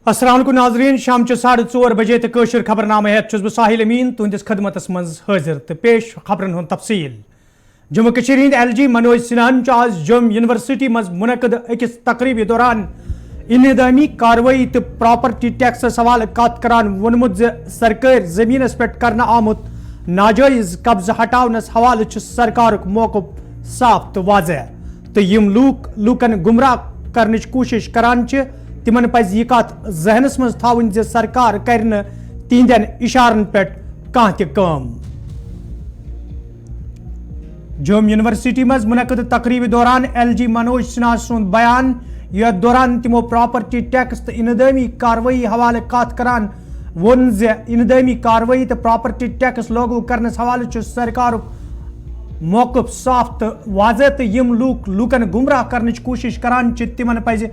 السلام علیکم ناظرین شام 4:30 بجے تو قشر خبرنامہ ہیت چھس بہ ساحل امین تہندس خدمتس مز حاضر تو پیش خبرن ہند تفصیل جموں کشیر ہند ایل جی منوج سنہن آز جم یونیورسٹی مز منعقد اکس تقریبی دوران انہدامی کاروی تو پراپرٹی ٹیکسس حوالہ کت کران وونمت سرکار زمینس پہ کرنا آمت ناجائز قبضہ ہٹاونس حوالہ سرکارک موقف صاف تو واضح تو یم لوکن گمراہ کرنچ کوشش کران تمن پز یہ کت ذہنس مز تھاون سرکار کرن تہندین اشارن پہ کان تہ کام جوم یونیورسٹی مز منعقد تقریب دوران ایل جی منوج سنہا سند بیان یتھ دوران تمو پراپرٹی ٹیکس تو انہدامی کاروی حوالہ کت کران وون انہدامی کاروی تو پراپرٹی ٹیکس لاگو کرنس حوالہ سرکارک موقف صاف تو واضح تو یم لوکن گمراہ کرنچ کوشش کران تمن پز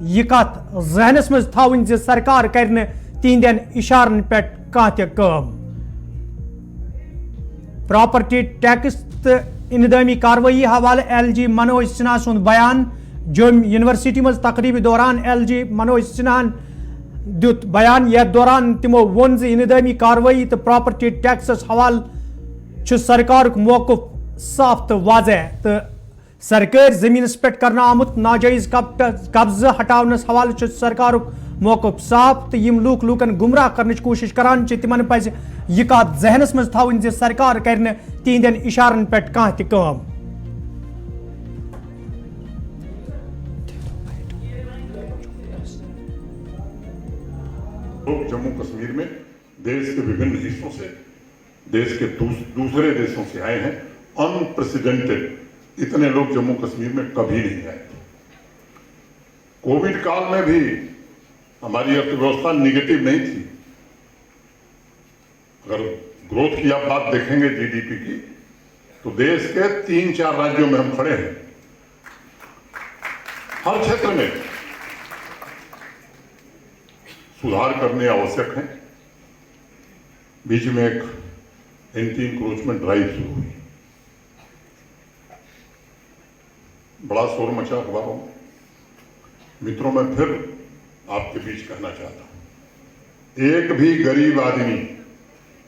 یہ کت ذہنس مز تھاون سرکار کرن تہندین اشارن پہ کان تہ کام پراپرٹی ٹیکس تو انہدامی کاروی حوالہ ایل جی منوج سنہا سند بیان جوم یونیورسٹی مز تقریبی دوران ایل جی منوج سنہن دیت بیان یتھ دوران تمو وون انہدامی کاروی تو پراپرٹی ٹیکسس حوالہ سرکارک موقف صاف تو واضح تو سرکار زمینس پہ کرنا آمت ناجائز قبضہ ہٹاونس حوالہ سرکارک موقف صاف تو یم لوکن گمراہ کرنچ کوشش کران تمن پز یہ کت ذہنس مز تھاون سرکار کرن تہندین اشارن پہ کان تہ کام لوگ جموں کشمیر میں دیش کے وبھن حصوں سے دیش کے دوسرے دیشوں سے آئے ہیں انپریسیڈنٹڈ اتنے لوگ جموں کشمیر میں کبھی نہیں آئے کووڈ کال میں بھی ہماری ارتھ ویوستھا نگیٹو نہیں تھی اگر گروتھ کی آپ بات دیکھیں گے جی ڈی پی کی تو دیش کے 3-4 راجیوں میں ہم کھڑے ہیں ہر چھیتر میں سدھار کرنے آوشک ہیں بیچ میں ایک اینٹی انکروچمنٹ ڈرائیو شروع ہوئی بڑا شور مچا اخباروں متروں میں پھر آپ کے بیچ کہنا چاہتا ہوں ایک بھی غریب آدمی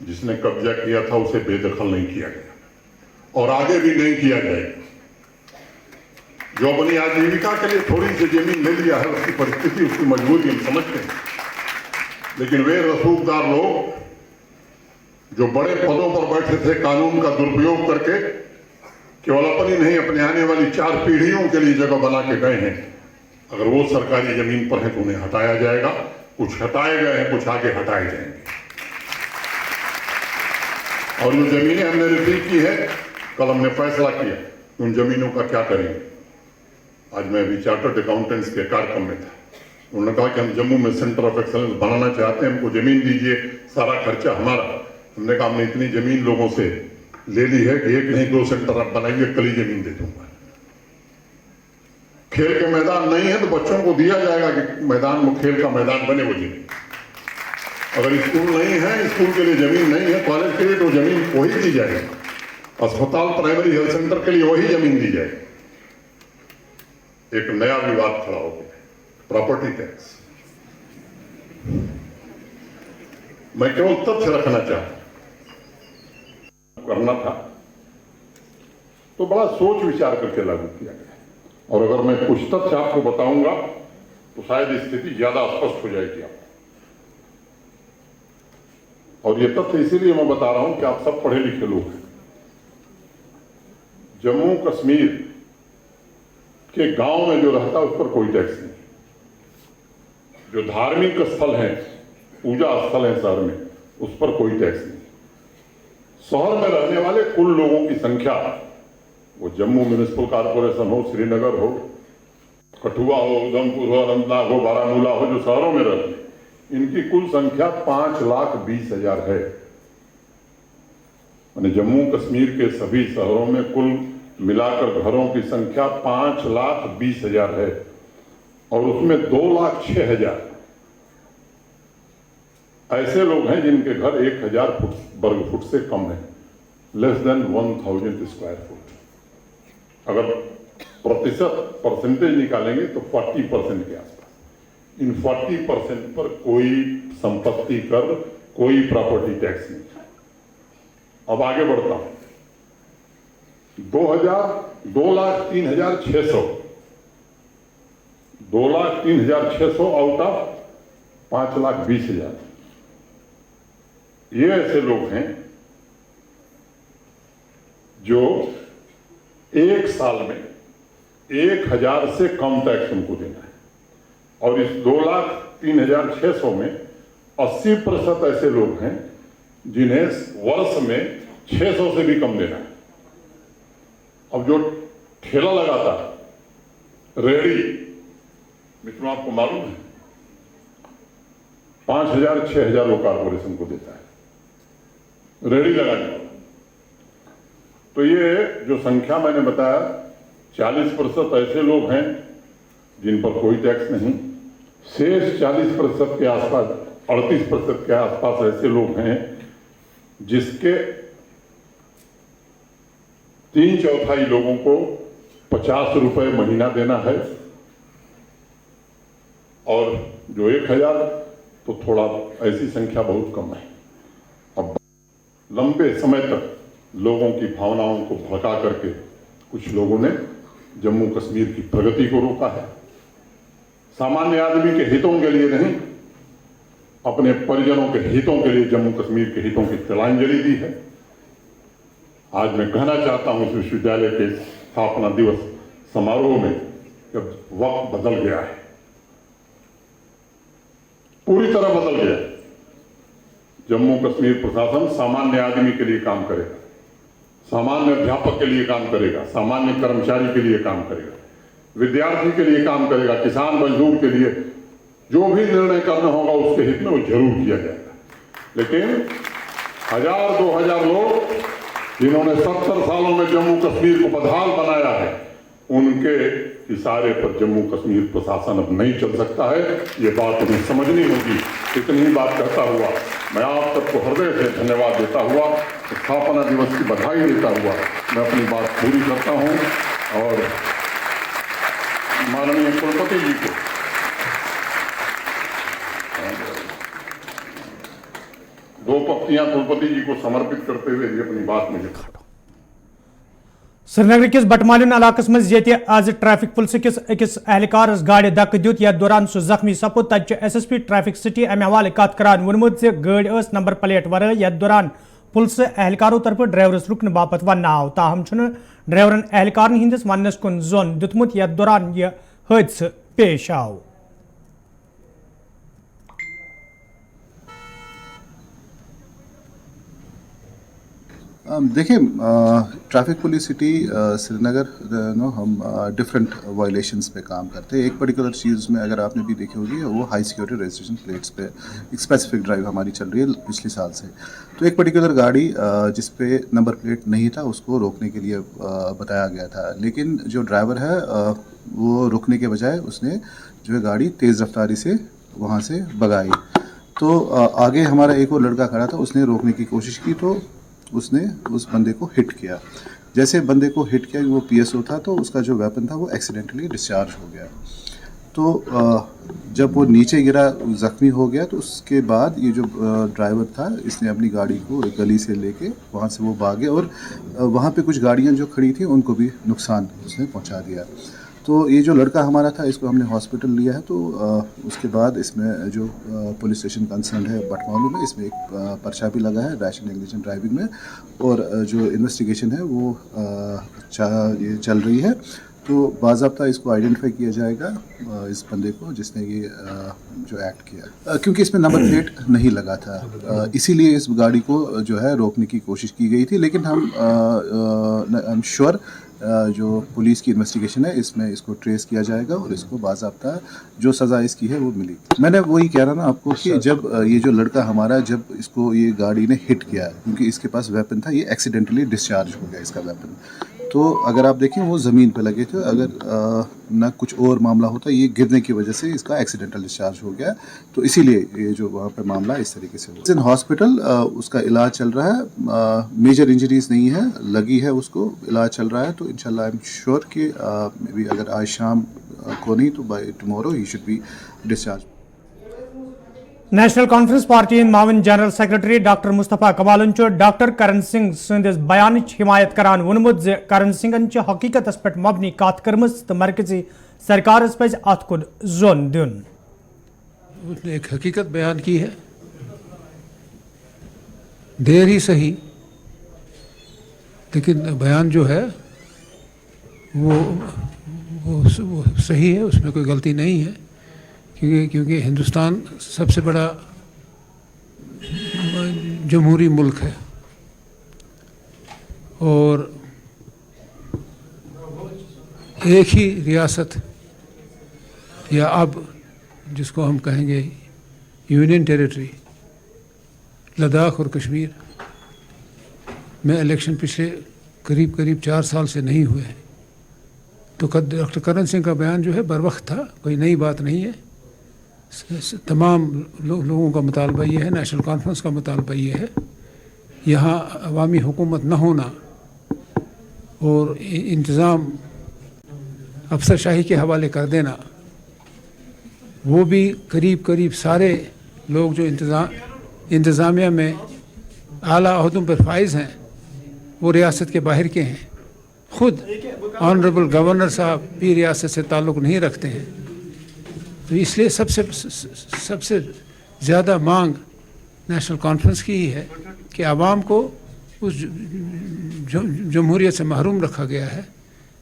جس نے قبضہ کیا تھا اسے بے دخل نہیں کیا گیا اور آگے بھی نہیں کیا جائے گا جو اپنی آجیوکا کے لیے تھوڑی سی زمین لے لیا ہے اس کی پرستھتی اس کی مجبوری ہم سمجھتے ہیں لیکن وہ رسوخدار لوگ جو بڑے پدوں پر بیٹھے تھے قانون کا درپیوگ کر کے کیول اپنی نہیں اپنے آنے والی 4 پیڑھیوں کے لیے جگہ بنا کے گئے ہیں اگر وہ سرکاری زمین پر ہیں تو انہیں ہٹایا جائے گا کچھ ہٹائے گئے ہیں کچھ آگے ہٹائے جائیں گے اور جو زمینیں ہم نے ریسیو کی ہے کل ہم نے فیصلہ کیا ان زمینوں کا کیا کریں گے آج میں ابھی چارٹرڈ اکاؤنٹنٹس کے کارکم میں تھا انہوں نے کہا کہ ہم جموں میں سینٹر آف ایکسلنس بنانا چاہتے ہیں ہم کو زمین دیجئے سارا خرچہ ہمارا ہم نے کہا ہم نے اتنی زمین لوگوں سے لے لی ہے کہ ایک نہیں 2 سینٹر آپ بنائیے کلی زمین دے دوں گا کھیل کے میدان نہیں ہے تو بچوں کو دیا جائے گا کہ میدان میں کھیل کا میدان بنے وہ زمین اگر اسکول نہیں ہے اسکول کے لیے زمین نہیں ہے کالج کے لیے تو زمین وہی دی جائے گا اسپتال پرائمری ہیلتھ سینٹر کے لیے وہی زمین دی جائے گی ایک نیا وواد کھڑا ہو گیا پراپرٹی ٹیکس میں کیول تتھیہ رکھنا چاہتا کرنا تھا تو بڑا سوچ وچار کر کے لاگو کیا گیا اور اگر میں کچھ تتھیہ آپ کو بتاؤں گا تو شاید استھتی زیادہ اسپشٹ ہو جائے گی آپ اور یہ تتھیہ اسی لیے میں بتا رہا ہوں کہ آپ سب پڑھے لکھے لوگ ہیں جموں کشمیر کے گاؤں میں جو رہتا ہے اس پر کوئی ٹیکس نہیں جو دھارمک استھل ہیں پوجا استھل ہیں شہر میں اس پر کوئی ٹیکس نہیں شہر میں رہنے والے کل لوگوں کی سنکھیا وہ جموں میونسپل کارپوریشن ہو سری نگر ہو کٹھوا ہو ادھم پور ہو اننت ناگ ہو بارامولہ ہو جو شہروں میں رہتے ہیں ان کی کل سنکھیا 5,20,000 ہے یعنی جموں کشمیر کے سبھی شہروں میں کل ملا کر گھروں کی سنکھیا 5,20,000 ہے اور اس میں 2,06,000 ایسے لوگ ہیں جن کے گھر 1,000 برگ فٹ سے کم ہیں لیس دین 1,000 اسکوائر فٹ اگر پرسنٹیج نکالیں گے تو 40% کے آس پاس इन 40% पर कोई संपत्ति कर, कोई प्रॉपर्टी टैक्स नहीं। अब आगे बढ़ता हूं। 2,03,600 आउट ऑफ 5,20,000 ये ऐसे लोग हैं जो एक साल में 1,000 से कम टैक्स उनको देना है, और इस 2,03,600 में 80% ऐसे लोग हैं जिन्हें वर्ष में 600 से भी कम देना है। अब जो ठेला लगाता है, रेहड़ी, मित्रों आपको मालूम है 5,000-6,000 वो कारपोरेशन को देता है रेहड़ी लगाने वाला। तो ये जो संख्या मैंने बताया, 40% ऐसे लोग हैं जिन पर कोई टैक्स नहीं, शेष 40% के आसपास, 38% के आसपास ऐसे लोग हैं जिसके 3/4 लोगों को 50 रुपए महीना देना है, और जो 1,000 तो थोड़ा ऐसी संख्या बहुत कम है। अब लंबे समय तक लोगों की भावनाओं को भड़का करके कुछ लोगों ने जम्मू कश्मीर की प्रगति को रोका है। सामान्य आदमी के हितों के लिए नहीं, अपने परिजनों के हितों के लिए जम्मू कश्मीर के हितों की तिलांजलि दी है। आज मैं कहना चाहता हूं इस विश्वविद्यालय के स्थापना दिवस समारोह में जब वक्त बदल गया है, पूरी तरह बदल गया है। जम्मू कश्मीर प्रशासन सामान्य आदमी के लिए काम करेगा, सामान्य अध्यापक के लिए काम करेगा, सामान्य कर्मचारी के लिए काम करेगा, विद्यार्थी के लिए काम करेगा, किसान मजदूर के लिए जो भी निर्णय करना होगा उसके हित में वो जरूर किया जाएगा। लेकिन 1,000-2,000 लोग जिन्होंने 70 सालों में जम्मू कश्मीर को बदहाल बनाया है, उनके इशारे पर जम्मू कश्मीर प्रशासन अब नहीं चल सकता है। ये बात उन्हें समझनी होगी। इतनी ही बात कहता हुआ मैं आप सबको हृदय से धन्यवाद देता हुआ, स्थापना दिवस की बधाई देता हुआ मैं अपनी बात पूरी करता हूं, और माननीय कुलपति जी को दो पत्तियां कुलपति जी को समर्पित करते हुए ये अपनी बात मुझे श्रीनगर किस बटमालिन इलाकस मज आज ट्रैफिक पुलिस अकिस एहलकारस गाड़ी धक्क दित यथ दौरान सह जख्मी सपुद। तत SSP ट्रैफिक सिटी अमे हवाले कत करान वोनमुत जे गाड़ी नंबर प्लेट वरय यथ दौरान पुलिस एहलकारों तरफ ड्राइवरस रुकन बापत वन आव, ताहम ड्राइवरन एहलकारन हिंदिस वनस कुन जोन दितमुत यथ दौरान यह हादसा पेश आव। देखिए, ट्रैफिक पुलिस सिटी श्रीनगर हम डिफरेंट वायलेशंस पे काम करते हैं। एक पर्टिकुलर चीज़ में अगर आपने भी देखी होगी वो हाई सिक्योरिटी रजिस्ट्रेशन प्लेट्स पे एक स्पेसिफिक ड्राइव हमारी चल रही है पिछले साल से। तो एक पर्टिकुलर गाड़ी जिस पे नंबर प्लेट नहीं था उसको रोकने के लिए बताया गया था, लेकिन जो ड्राइवर है वो रुकने के बजाय उसने जो है गाड़ी तेज़ रफ्तारी से वहाँ से भगाई। तो आगे हमारा एक और लड़का खड़ा था, उसने रोकने की कोशिश की तो उसने उस बंदे को हिट किया। जैसे बंदे को हिट किया, वो PSO था, तो उसका जो वेपन था वो एक्सीडेंटली डिस्चार्ज हो गया। तो जब वो नीचे गिरा, ज़ख्मी हो गया, तो उसके बाद ये जो ड्राइवर था इसने अपनी गाड़ी को एक गली से लेके वहाँ से वो भागे, और वहाँ पे कुछ गाड़ियाँ जो खड़ी थी उनको भी नुकसान उसने पहुँचा दिया। तो ये जो लड़का हमारा था इसको हमने हॉस्पिटल लिया है। तो उसके बाद इसमें जो पुलिस स्टेशन कंसर्न है बटमालू में, इसमें एक पर्चा भी लगा है रैश नेग्लिजेंट ड्राइविंग में, और जो इन्वेस्टिगेशन है वो ये चल रही है। तो बाज़ाब्ता इसको आइडेंटिफाई किया जाएगा इस बंदे को जिसने ये जो एक्ट किया, क्योंकि इसमें नंबर प्लेट नहीं लगा था, इसीलिए इस गाड़ी को जो है रोकने की कोशिश की गई थी। लेकिन हम श्योर जो पुलिस की इन्वेस्टिगेशन है इसमें इसको ट्रेस किया जाएगा और इसको बाज़ाब्ता जो सज़ा इसकी है वो मिलेगी। मैंने वही कह रहा ना आपको कि जब ये जो लड़का हमारा, जब इसको ये गाड़ी ने हिट किया, क्योंकि इसके पास वेपन था, ये एक्सीडेंटली डिस्चार्ज हो गया इसका वेपन। तो अगर आप देखें वो ज़मीन पे लगे थे, अगर ना कुछ और मामला होता, ये गिरने की वजह से इसका एक्सीडेंटल डिस्चार्ज हो गया। तो इसीलिए ये जो वहाँ पे मामला इस तरीके से हुआ। इन हॉस्पिटल उसका इलाज चल रहा है, मेजर इंजरीज नहीं है, लगी है उसको, इलाज चल रहा है। तो इंशाल्लाह आई एम श्योर कि अगर आज शाम को नहीं तो बाय टुमारो ही should be discharge. National conference party ہند معاون جنرل سیکرٹری ڈاکٹر مصطفیٰ کمالن ڈاکٹر کرن سنگھ سندس بیانچ حمایت کران وونمت ز کرن سنگھن حقیقت پہ مبنی کت کرمز تو مرکزی سرکارس پز ات کن زون دن. اس نے ایک حقیقت بیان کی ہے، دیر ہی صحیح لیکن بیان جو ہے وہ صحیح ہے، اس میں کوئی غلطی نہیں ہے، کیونکہ ہندوستان سب سے بڑا جمہوری ملک ہے اور ایک ہی ریاست یا اب جس کو ہم کہیں گے یونین ٹیریٹری لداخ اور کشمیر میں الیکشن پچھلے قریب 4 سال سے نہیں ہوئے ہیں. تو ڈاکٹر کرن سنگھ کا بیان جو ہے بر وقت تھا، کوئی نئی بات نہیں ہے. تمام لوگوں کا مطالبہ یہ ہے، نیشنل کانفرنس کا مطالبہ یہ ہے، یہاں عوامی حکومت نہ ہونا اور انتظام افسر شاہی کے حوالے کر دینا، وہ بھی قریب سارے لوگ جو انتظامیہ میں اعلیٰ عہدوں پر فائز ہیں وہ ریاست کے باہر کے ہیں. خود آنریبل گورنر صاحب بھی ریاست سے تعلق نہیں رکھتے ہیں. تو اس لیے سب سے زیادہ مانگ نیشنل کانفرنس کی ہی ہے کہ عوام کو اس جمہوریت سے محروم رکھا گیا ہے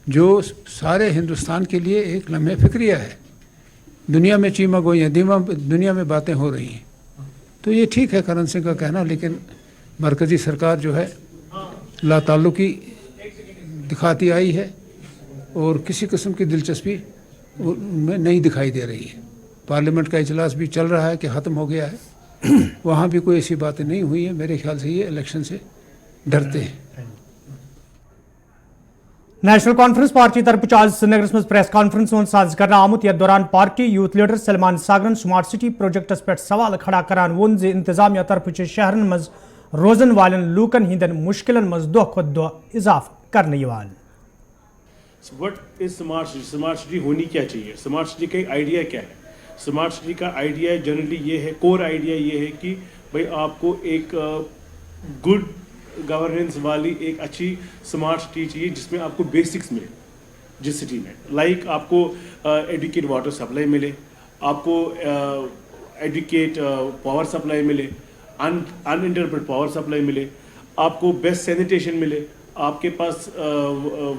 جو سارے ہندوستان کے لیے ایک لمحہ فکریہ ہے. دنیا میں چیمہ گوئیاں دنیا میں باتیں ہو رہی ہیں. تو یہ ٹھیک ہے کرن سنگھ کا کہنا، لیکن مرکزی سرکار جو ہے لا تعلقی دکھاتی آئی ہے اور کسی قسم کی دلچسپی میں نہیں دکھائی دے رہی ہے. پارلیمنٹ کا اجلاس بھی چل رہا ہے کہ ختم ہو گیا ہے، وہاں بھی کوئی ایسی باتیں نہیں ہوئی ہیں. میرے خیال سے یہ الیکشن سے ڈرتے ہیں. نیشنل کانفرنس پارٹی طرف آج سری نگر مز پریس کانفرنس ساز کرنا آمت یتھ دوران پارٹی یوتھ لیڈر سلمان ساگرن سمارٹ سٹی پروجیکٹس پہ سوال کھڑا کران وون زِ انتظامیہ طرف شہرن مز روزن والن لوکن ہندن مشکلن مز دہ کھت دہ اضافہ کرنے یوان. What is smart city? Smart city ہونی کیا چاہیے؟ اسمارٹ سٹی کا آئیڈیا کیا ہے؟ اسمارٹ سٹی کا آئیڈیا جنرلی یہ ہے، کور آئیڈیا یہ ہے کہ بھائی آپ کو ایک گڈ گورننس والی ایک اچھی اسمارٹ سٹی چاہیے جس میں آپ کو بیسکس ملے جس سٹی میں، لائک آپ کو ایڈوکیٹ واٹر سپلائی ملے، آپ کو ایڈوکیٹ پاور سپلائی ملے، انٹرپٹ پاور سپلائی ملے، آپ کو بیسٹ سینیٹیشن ملے، آپ کے پاس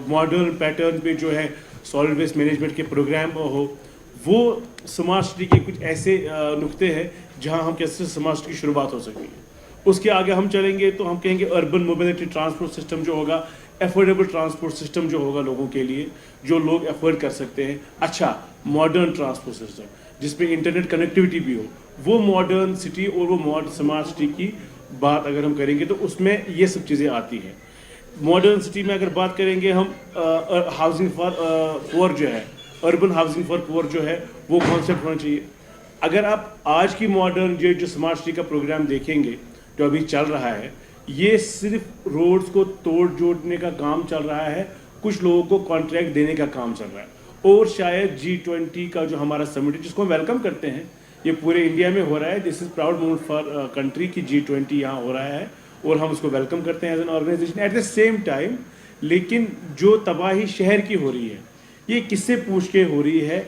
ماڈرن پیٹرن پہ جو ہے سالڈ ویسٹ مینجمنٹ کے پروگرام ہو. وہ اسمارٹ سٹی کے کچھ ایسے نقطے ہیں جہاں ہم کیسے اسمارٹ سٹی کی شروعات ہو سکتی ہے. اس کے آگے ہم چلیں گے تو ہم کہیں گے اربن موبلٹی ٹرانسپورٹ سسٹم جو ہوگا، افورڈیبل ٹرانسپورٹ سسٹم جو ہوگا لوگوں کے لیے جو لوگ افورڈ کر سکتے ہیں. اچھا ماڈرن ٹرانسپورٹ سسٹم جس میں انٹرنیٹ کنیکٹیوٹی بھی ہو، وہ ماڈرن سٹی اور وہ اسمارٹ سٹی کی بات اگر ہم کریں گے تو اس میں یہ سب چیزیں آتی ہیں. ماڈرن سٹی میں اگر بات کریں گے ہم ہاؤسنگ فار پور جو ہے، اربن ہاؤسنگ فار پور جو ہے وہ کانسیپٹ ہونا چاہیے. اگر آپ آج کی ماڈرن جو اسمارٹ سٹی کا پروگرام دیکھیں گے جو ابھی چل رہا ہے، یہ صرف روڈز کو توڑ جوڑنے کا کام چل رہا ہے، کچھ لوگوں کو کانٹریکٹ دینے کا کام چل رہا ہے. اور شاید G20 کا جو ہمارا سمٹ ہے جس کو ہم ویلکم کرتے ہیں، یہ پورے انڈیا میں ہو رہا ہے. دس از پراؤڈ مومنٹ فار کنٹری کہ G20 یہاں ہو رہا ہے اور ہم اس کو ویلکم کرتے ہیں as an organisation. At the same time لیکن جو تباہی شہر کی ہو رہی ہے یہ کس سے پوچھ کے ہو رہی ہے،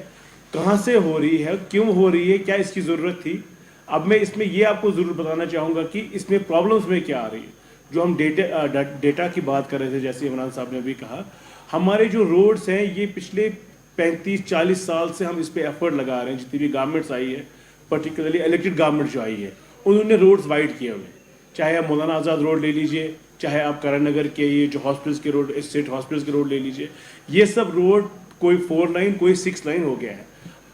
کہاں سے ہو رہی ہے، کیوں ہو رہی ہے، کیا اس کی ضرورت تھی. اب میں اس میں یہ آپ کو ضرور بتانا چاہوں گا کہ اس میں پرابلمس میں کیا آ رہی ہے. جو ہم ڈیٹا کی بات کر رہے تھے، جیسے عمران صاحب نے ابھی کہا، ہمارے جو روڈس ہیں یہ پچھلے 35-40 سال سے ہم اس پہ ایفرٹ لگا رہے ہیں. جتنی بھی گورنمنٹس آئی ہے، پرٹیکولرلی الیکٹڈ گورنمنٹ جو آئی ہے، انہوں نے روڈز وائڈ کیے ہوئے. چاہے آپ مولانا آزاد روڈ لے لیجئے، چاہے آپ کرن نگر کے یہ جو ہاسپٹلس کے روڈ، اسٹیٹ ہاسپٹلس کے روڈ لے لیجئے، یہ سب روڈ کوئی 4 لائن کوئی 6 لائن ہو گیا ہے.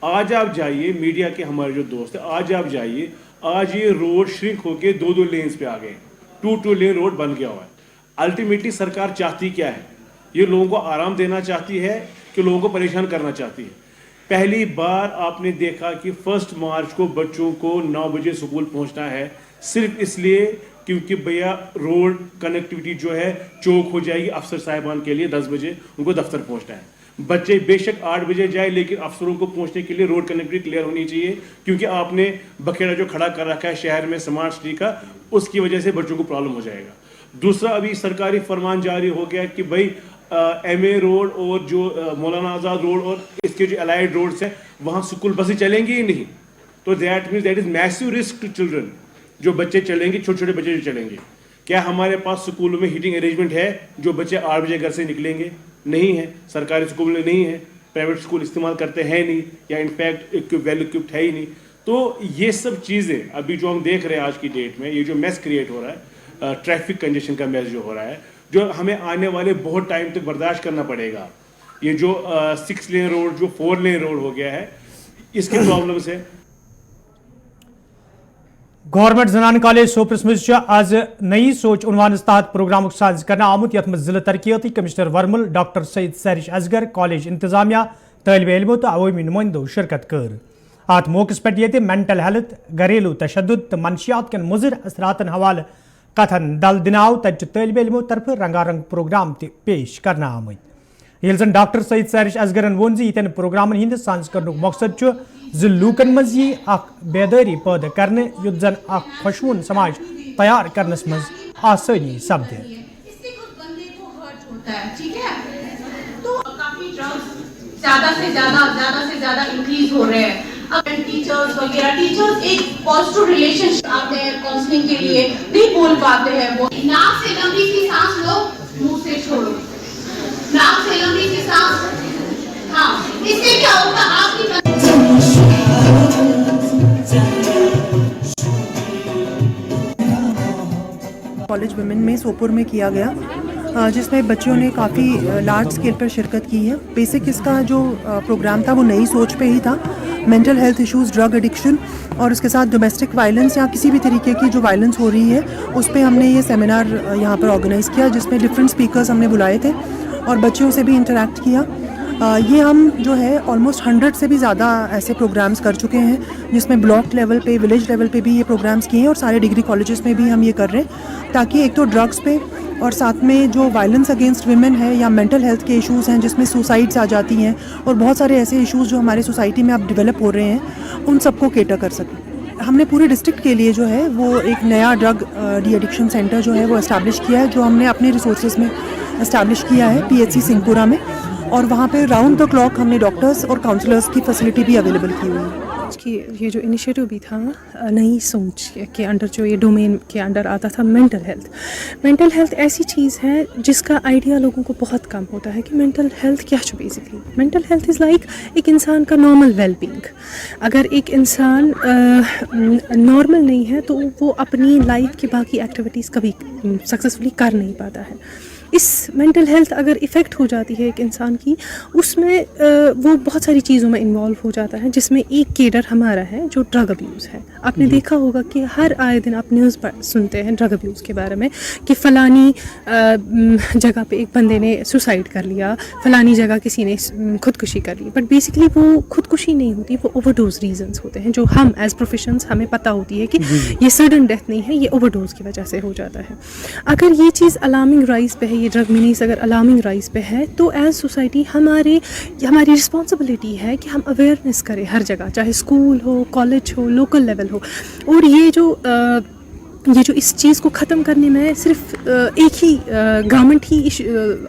آج آپ جائیے، میڈیا کے ہمارے جو دوست ہیں، آج آپ جائیے، آج یہ روڈ شرنک ہو کے 2 لینز پہ آ گئے، 2 لین روڈ بن گیا ہوا ہے. الٹیمیٹلی سرکار چاہتی کیا ہے؟ یہ لوگوں کو آرام دینا چاہتی ہے کہ لوگوں کو پریشان کرنا چاہتی ہے. پہلی بار آپ نے دیکھا کہ 1 مارچ کو بچوں کو 9 بجے اسکول پہنچنا ہے، صرف اس لیے کیونکہ بھیا روڈ کنیکٹیوٹی جو ہے چوک ہو جائے گی افسر صاحبان کے لیے 10 بجے ان کو دفتر پہنچنا ہے. बच्चे बेशक 8 बजे जाए, लेकिन अफसरों को पहुंचने के लिए रोड कनेक्टिविटी क्लियर होनी चाहिए, क्योंकि आपने बखेड़ा जो खड़ा कर रखा है शहर में स्मार्ट सिटी का, उसकी वजह से बच्चों को प्रॉब्लम हो जाएगा. दूसरा, अभी सरकारी फरमान जारी हो गया कि भाई MA रोड और जो मौलाना आज़ाद रोड और इसके जो अलाइड रोड्स हैं वहाँ स्कूल बसें चलेंगी ही नहीं. तो that means that is massive risk to children. जो बच्चे चलेंगे, छोटे छोटे बच्चे जो चलेंगे, क्या हमारे पास स्कूलों में हीटिंग अरेंजमेंट है जो बच्चे 8 बजे घर से निकलेंगे? नहीं है. सरकारी स्कूल में नहीं है, प्राइवेट स्कूल इस्तेमाल करते हैं नहीं, या इनफैक्ट वेल इक्विप्ड है ही नहीं. तो ये सब चीज़ें अभी जो हम देख रहे हैं आज की डेट में, ये जो मैस क्रिएट हो रहा है, ट्रैफिक कंजेशन का मैस जो हो रहा है, जो हमें आने वाले बहुत टाइम तक बर्दाश्त करना पड़ेगा. ये जो 6 लेन रोड, जो 4 लेन रोड हो गया है, इसकी प्रॉब्लम्स है. गवर्नमेंट जनान कॉलेज सोपरस मज आज नई सोच उनवान तहत प्रोग्राम साज कर आमुत यथ जिला तरक्याती commissioner वर्मुल doctor Saeed सैरिश Asghar college इंतजामिया तालिब इल्मों तो अवामी नुमाइंदों शिरकत कर. अत मौके पे मेंटल हेल्थ, घरेलू तशद्दुद तो मनशियात कन मुज़र असरातन हवाले कथन दल दिनाव तज तालिब इल्मों तरफ रंगारंग प्रोग्राम पेश करना आमुत. ये जन डॉक्टर सईद सैरिश असगरन वोन यन प्रोग्रामन हंद साज कर मकसद लूकन मज यह बेदारी पैदा करने युद्ध जन खुशवुन समाज तैयार करनस मज आसानी सपदे. ज्यादा से ज्यादा इंक्रीज हो रहे हैं. अब टीचर्स वगैरह, टीचर्स एक पॉजिटिव रिलेशनशिप आते हैं काउंसलिंग के लिए, नहीं बोल पाते हैं. वो नाक से लंबी सी सांस लो, मुंह से छोड़ो. नाक से लंबी सी सांस, हाँ, इससे क्या होगा आपकी कॉलेज वुमेन में सोपुर में किया गया, जिसमें बच्चों ने काफ़ी लार्ज स्केल पर शिरकत की है. बेसिक इसका जो प्रोग्राम था वो नई सोच पे ही था. Mental health issues, drug addiction और उसके साथ डोमेस्टिक वायलेंस या किसी भी तरीके की जो वायलेंस हो रही है उस पर हमने ये सेमिनार यहाँ पर ऑर्गेनाइज़ किया, जिसमें डिफरेंट स्पीकर्स हमने बुलाए थे और बच्चों से भी इंटरेक्ट किया. ये हम जो है ऑलमोस्ट 100 से भी ज़्यादा ऐसे प्रोग्राम्स कर चुके हैं, जिसमें ब्लॉक लेवल पे, विलेज लेवल पे भी ये प्रोग्राम्स किए हैं और सारे डिग्री कॉलेजेस में भी हम ये कर रहे हैं, ताकि एक तो ड्रग्स पे और साथ में जो वायलेंस अगेंस्ट विमेन है या मेंटल हेल्थ के इश्यूज़ हैं जिसमें सुसाइड्स आ जाती हैं और बहुत सारे ऐसे इश्यूज़ जो हमारे सोसाइटी में अब डेवलप हो रहे हैं, उन सबको केटर कर सकें. हमने पूरे डिस्ट्रिक्ट के लिए जो है वो एक नया ड्रग डी एडिक्शन सेंटर जो है वो इस्टेब्लिश किया है, जो हमने अपने रिसोर्सेज में इस्टेब्लिश किया है PHC सिंहपुरा में, और वहाँ पे राउंड द क्लॉक हमने डॉक्टर्स और काउंसलर्स की फैसिलिटी भी अवेलेबल की हुई है. कि ये जो इनिशिएटिव भी था नई सोच के अंडर, जो ये डोमेन के अंडर आता था मेंटल हेल्थ. मेंटल हेल्थ ऐसी चीज़ है जिसका आइडिया लोगों को बहुत कम होता है कि मेंटल हेल्थ क्या है. Basically mental health is like एक इंसान का नॉर्मल वेलबींग. अगर एक इंसान नॉर्मल नहीं है तो वो अपनी लाइफ की बाकी एक्टिविटीज़ कभी सक्सेसफुली कर नहीं पाता है. इस मेंटल हेल्थ अगर इफ़ेक्ट हो जाती है एक इंसान की, उसमें वो बहुत सारी चीज़ों में इन्वॉल्व हो जाता है, जिसमें एक केडर हमारा है जो ड्रग अब्यूज़ है. आपने देखा होगा कि हर आए दिन आप न्यूज़ पर सुनते हैं ड्रग अब्यूज़ के बारे में कि फ़लानी जगह पे एक बंदे ने सुसाइड कर लिया, फ़लानी जगह किसी ने खुदकुशी कर ली. बट बेसिकली वो खुदकुशी नहीं होती, वो ओवरडोज रीजंस होते हैं, जो हम एज प्रोफेशनल्स हमें पता होती है कि ये सडन डेथ नहीं है, ये ओवरडोज की वजह से हो जाता है. अगर ये चीज़ अलार्मिंग राइज पे है, ये ड्रग मिनीस अगर अलार्मिंग राइज पे है, तो एज सोसाइटी हमारी रिस्पॉन्सिबिलिटी है कि हम अवेयरनेस करें हर जगह, चाहे स्कूल हो, कॉलेज हो, लोकल लेवल हो. और ये जो इस चीज़ को ख़त्म करने में सिर्फ एक ही गवर्नमेंट ही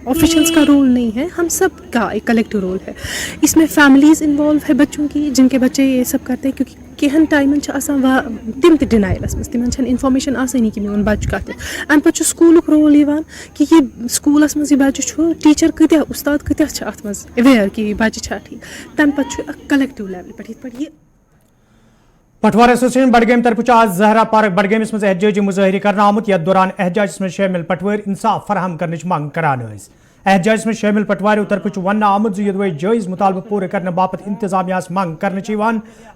ऑफिशियल्स का रोल नहीं है, हम सब का एक कलेक्टिव रोल है. इसमें फैमिलीज़ इन्वॉल्व है बच्चों की, जिनके बच्चे ये सब करते हैं, क्योंकि कहें टाइमन तम डिनायलस मज इन्फॉर्मेशन आसानी कि मेन बच्चे कत अम पे स्कूल रोल कि ये स्कूलस मज बच्चे टीचर कत्या उस्ताद कत्या अत मज अवेयर कि बच्चे ठीक, तम पे कलेक्टिव लेवल पे ये. पटवार एसोसिएशन बडगम तरफ आज जहरा पार्क बडगमस मज एहतजाजी मुजाहरे कर आमुत, यथ दौरान एहतजाज में शामिल पटवार इंसाफ फराहम करने मांग करान. एहतजाज में शामिल पटवारों तरफ वन आमुत यदि जायज़ मुतालबा पूरे करने बापत इंतजामिया मांग कर,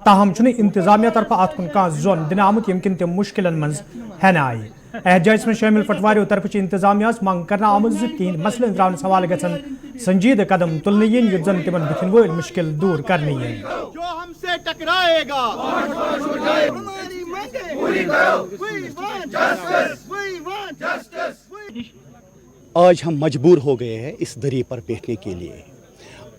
ताहम इंतजामिया तरफ अत कुन जोन दिन आमुत यमकिन तम मुश्किल मज हेन आए. एहतजाज में शामिल पटवारों तरफ इंतजामिया मांग कर आमुत तिहद मसलन त्रावनस हवाले गन संजीद कदम तुलने yin युद्ध जन तिमन बुथिन वोल मुश्किल दूर करनी है. जो हमसे टकराएगा हमारी मांगे पूरी करो. We want justice. We want justice. आज हम मजबूर हो गए हैं इस दरी पर बैठने के लिए.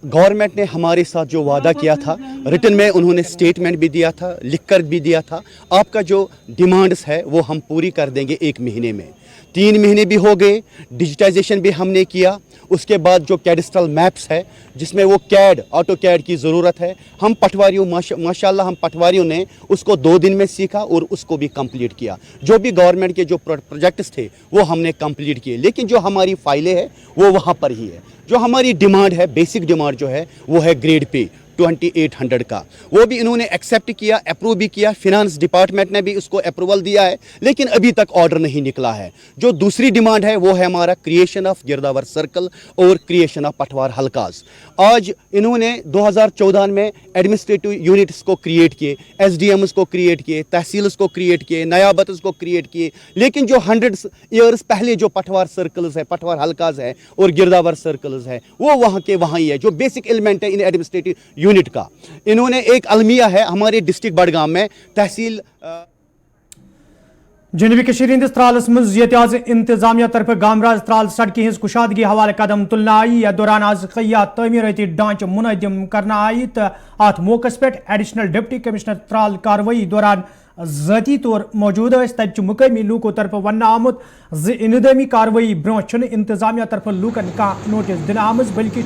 गवर्नमेंट ने हमारे साथ जो वादा किया था, रिटन में उन्होंने स्टेटमेंट भी दिया था, लिख कर भी दिया था, आपका जो डिमांड्स है वो हम पूरी कर देंगे 1 महीने में। 3 महीने भी हो गए, डिजिटाइजेशन भी हमने किया। उसके बाद जो कैडिस्ट्रल मैप्स है जिसमें वो कैड, ऑटो कैड की ज़रूरत है, हम पटवारियों माशाल्लाह हम पटवारियों ने उसको 2 दिन में सीखा और उसको भी कंप्लीट किया। जो भी गवर्नमेंट के जो प्रोजेक्ट्स थे वो हमने कंप्लीट किए, लेकिन जो हमारी फाइलें हैं वो वहाँ पर ही है। जो हमारी डिमांड है, बेसिक डिमांड जो है वो है ग्रेड पे 2800 का, वो भी इन्होंने एक्सेप्ट किया, अप्रूव भी किया। फिनांस डिपार्टमेंट ने भी उसको अप्रूवल दिया है, लेकिन अभी तक ऑर्डर नहीं निकला है। जो दूसरी डिमांड है वो है हमारा क्रिएशन ऑफ गिरदावर सर्कल और क्रिएशन ऑफ पटवार हल्काज। आज इन्होंने 2014 में एडमिनिस्ट्रेटिव यूनिट्स को क्रिएट किए, SDMs को क्रिएट किए, तहसील्स को क्रिएट किए, नयाबत्स को क्रिएट किए, लेकिन जो 100 ईयर्स पहले जो पटवार सर्कल्स है, पटवार हल्काज है और गिरदावर सर्कल्स है वो वहाँ के वहाँ ही है। जो बेसिक एलिमेंट है इन एडमिनिस्ट्रेटिव यूनिट का, इन्होंने एक अलमिया है हमारे डिस्ट्रिक्ट बडगाम में तहसील जनूबी कश्मीर हंदिस त्रालस मज आज इंतजामिया तरफ गामराज त्राल सड़कें हज कुशादगी हवाले कदम तुलना आई। यथ दौरान आज कया तमीरती ढांचे मुनदिम करना आई तो अत मौके पे एडिशनल डिप्टी कमिश्नर त्राल कार्रवाई दौरान ज़ाती तौर मौजूद तक मुकामी लूकों तरफ वन आमुत इंतजामी कार्रवाई ब्रो इंतजामिया तरफ लूकन का नोटिस दिन आम बल्कि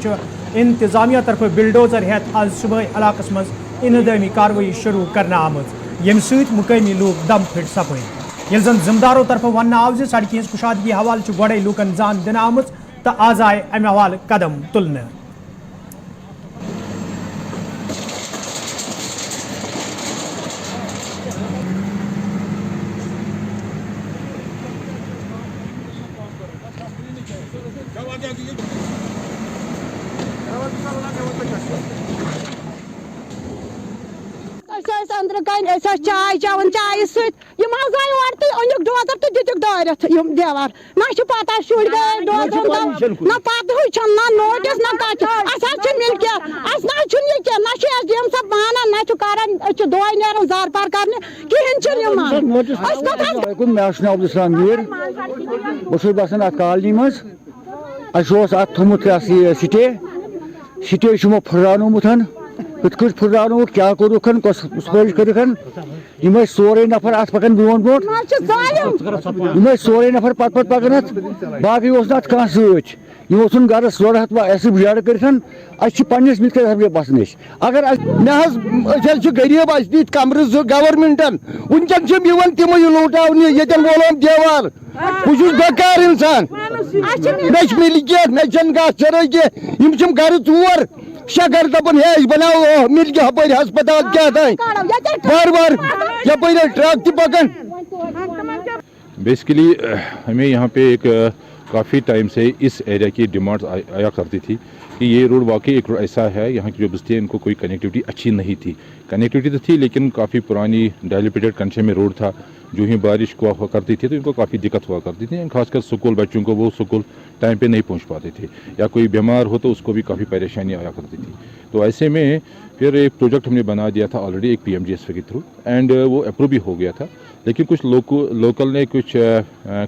इंतजामिया तरफ बिलडोजर हेत आज सुबह इलाकस मज इंतजामी कार्रवाई शुरू करना आम यम मुकामी लूक दम फिट सपे। ये जन जिम्मेदारों तरफ वन आव सड़कें हज कुशादगी हवाले गोड़े लूकन जान दिन आम तो आज आए अमे हवाले कदम तुलने। अंदर कन चाय चवन चाय सर अनिक डोजर तो दिख दारत देवर ना पता शुर गए डोजर ना पता ना नोटिस ना कच मिलकियत ना ना SDM सब माना ना करान दोय नेरन जार पार करने कहें मैं अब्दुलसलाम मीर बस बसान अत कॉलोनी मज थोमुत स्टे फुरानोमुत कत फुरानोक क्या कोरुखन कस करखन यम सोरे नफर अत पकन ब्रोन ब्रोट यम सोरे नफर पत पकन बाकी अत कह सो गर सोर हथ जड़ कर पन्नस मिलकर बसन अगर मे गरीब दीत कमर गवर्नमेंटन वनकन तम लूटा ये वोलम देवार बहुत बेकार इंसान मे मिलकियत मे चराई कह गर चोर शगर दपन है बनाओ मिल के हपरी अस्पताल क्या बार बार यपरी ट्रक पकन। बेसिकली हमें यहाँ पे एक काफ़ी टाइम से इस एरिया की डिमांड्स आया करती थी कि ये रोड वाकई एक ऐसा है, यहाँ की जो बस्ती है इनको कोई कनेक्टिविटी अच्छी नहीं थी। कनेक्टिविटी तो थी लेकिन काफ़ी पुरानी डायलिपिटेड कंडीशन में रोड था। जो ही बारिश हुआ करती थी तो इनको काफ़ी दिक्कत हुआ करती थी, खासकर स्कूल बच्चों को वो स्कूल टाइम पे नहीं पहुंच पाते थे, या कोई बीमार हो तो उसको भी काफ़ी परेशानी आया करती थी। तो ऐसे में फिर एक प्रोजेक्ट हमने बना दिया था ऑलरेडी एक PMGSF के थ्रू, एंड वो अप्रूव भी हो गया था। लेकिन कुछ लोकल ने कुछ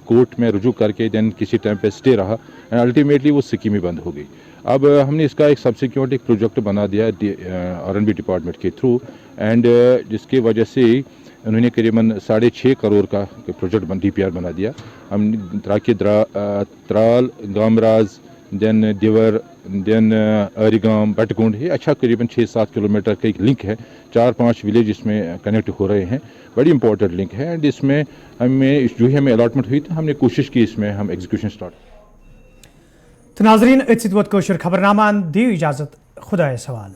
कोर्ट में रुजू करके देन किसी टाइम पे स्टे रहा एंड अल्टीमेटली वो स्कीम ही बंद हो गई। अब हमने इसका एक सब्सिक्वेंट एक प्रोजेक्ट बना दिया R&B डिपार्टमेंट के थ्रू, एंड जिसकी वजह से उन्होंने करीबन 6.5 करोड़ का प्रोजेक्ट DPR बना दिया। हम त्राल गामराज देन दिवर देन अरिगाम बटगुंड, ये अच्छा करीबन 6-7 किलोमीटर का एक लिंक है। 4-5 विलेज इसमें कनेक्ट हो रहे हैं, बड़ी इंपॉर्टेंट लिंक है। एंड इसमें हमें अलॉटमेंट हुई तो हमने कोशिश की इसमें हम एग्जीक्यूशन स्टार्ट। तो नाजरीन खबरनामा दी इजाज़त, खुदा सवाल।